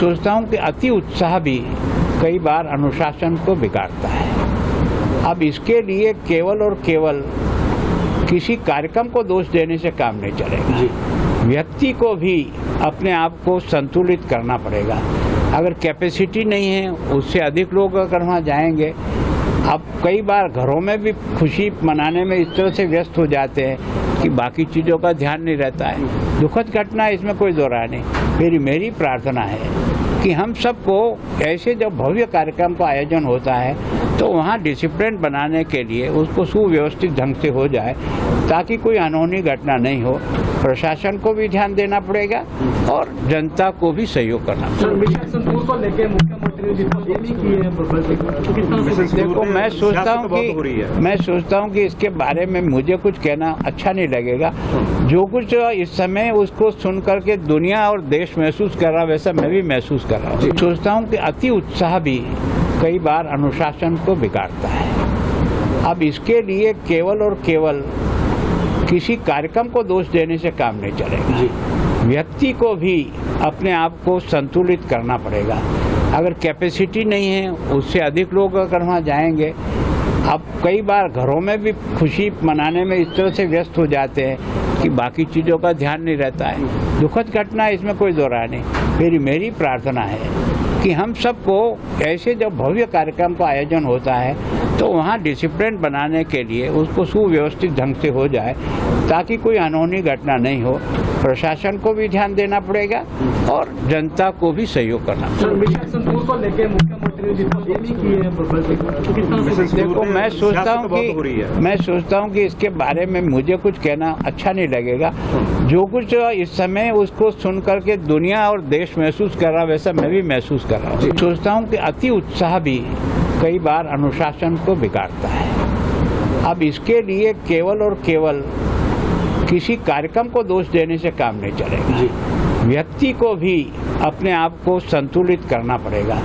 सोचता हूँ कि अति उत्साह भी कई बार अनुशासन को बिगाड़ता है। अब इसके लिए केवल और केवल किसी कार्यक्रम को दोष देने से काम नहीं चलेगा। व्यक्ति को भी अपने आप को संतुलित करना पड़ेगा। अगर कैपेसिटी नहीं है, उससे अधिक लोग अगर वहाँ जाएंगे, अब कई बार घरों में भी खुशी मनाने में इस तरह से व्यस्त हो जाते हैं कि बाकी चीज़ों का ध्यान नहीं रहता है। दुखद घटना है, इसमें कोई दो राय नहीं। मेरी प्रार्थना है कि हम सबको ऐसे जब भव्य कार्यक्रम का आयोजन होता है तो वहाँ डिसिप्लिन बनाने के लिए उसको सुव्यवस्थित ढंग से हो जाए ताकि कोई अनहोनी घटना नहीं हो। प्रशासन को भी ध्यान देना पड़ेगा और जनता को भी सहयोग करना पड़ेगा। देखो, मैं सोचता हूँ कि इसके बारे में मुझे कुछ कहना अच्छा नहीं लगेगा। जो कुछ इस समय उसको सुन करके दुनिया और देश महसूस कर रहा, वैसा मैं भी महसूस कर रहा हूँ। सोचता हूँ कि अति उत्साह भी कई बार अनुशासन को बिगाड़ता है। अब इसके लिए केवल और केवल किसी कार्यक्रम को दोष देने से काम नहीं चलेगा। व्यक्ति को भी अपने आप को संतुलित करना पड़ेगा। अगर कैपेसिटी नहीं है, उससे अधिक लोग अगर वहाँ जाएंगे, अब कई बार घरों में भी खुशी मनाने में इस तरह से व्यस्त हो जाते हैं कि बाकी चीज़ों का ध्यान नहीं रहता है। दुखद घटना है, इसमें कोई दो राय नहीं। मेरी प्रार्थना है कि हम सबको ऐसे जब भव्य कार्यक्रम का आयोजन होता है तो वहाँ डिसिप्लिन बनाने के लिए उसको सुव्यवस्थित ढंग से हो जाए ताकि कोई अनहोनी घटना नहीं हो। प्रशासन को भी ध्यान देना पड़ेगा और जनता को भी सहयोग करना पड़ेगा। देखो, मैं सोचता हूँ कि इसके बारे में मुझे कुछ कहना अच्छा नहीं लगेगा। जो कुछ इस समय उसको सुन करके दुनिया और देश महसूस कर रहा, वैसा मैं भी महसूस कर रहा हूँ। सोचता हूँ कि अति उत्साह भी कई बार अनुशासन को बिगाड़ता है। अब इसके लिए केवल और केवल किसी कार्यक्रम को दोष देने से काम नहीं चलेगा। व्यक्ति को भी अपने आप को संतुलित करना पड़ेगा।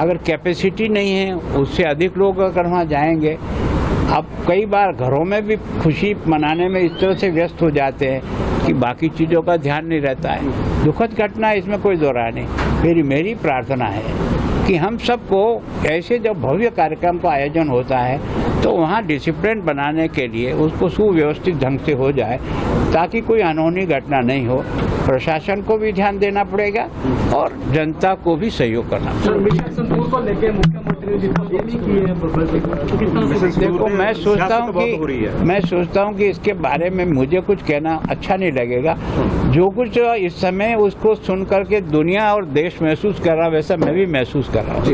अगर कैपेसिटी नहीं है, उससे अधिक लोग अगर वहाँ जाएंगे, अब कई बार घरों में भी खुशी मनाने में इस तरह से व्यस्त हो जाते हैं कि बाकी चीज़ों का ध्यान नहीं रहता है। दुखद घटना है, इसमें कोई दो राय नहीं। मेरी प्रार्थना है कि हम सबको ऐसे जब भव्य कार्यक्रम का आयोजन होता है तो वहाँ डिसिप्लिन बनाने के लिए उसको सुव्यवस्थित ढंग से हो जाए ताकि कोई अनहोनी घटना नहीं हो। प्रशासन को भी ध्यान देना पड़ेगा और जनता को भी सहयोग करना पड़ेगा। देखो, मैं सोचता हूँ कि इसके बारे में मुझे कुछ कहना अच्छा नहीं लगेगा। जो कुछ इस समय उसको सुन करके दुनिया और देश महसूस कर रहा, वैसा मैं भी महसूस कर रहा हूँ।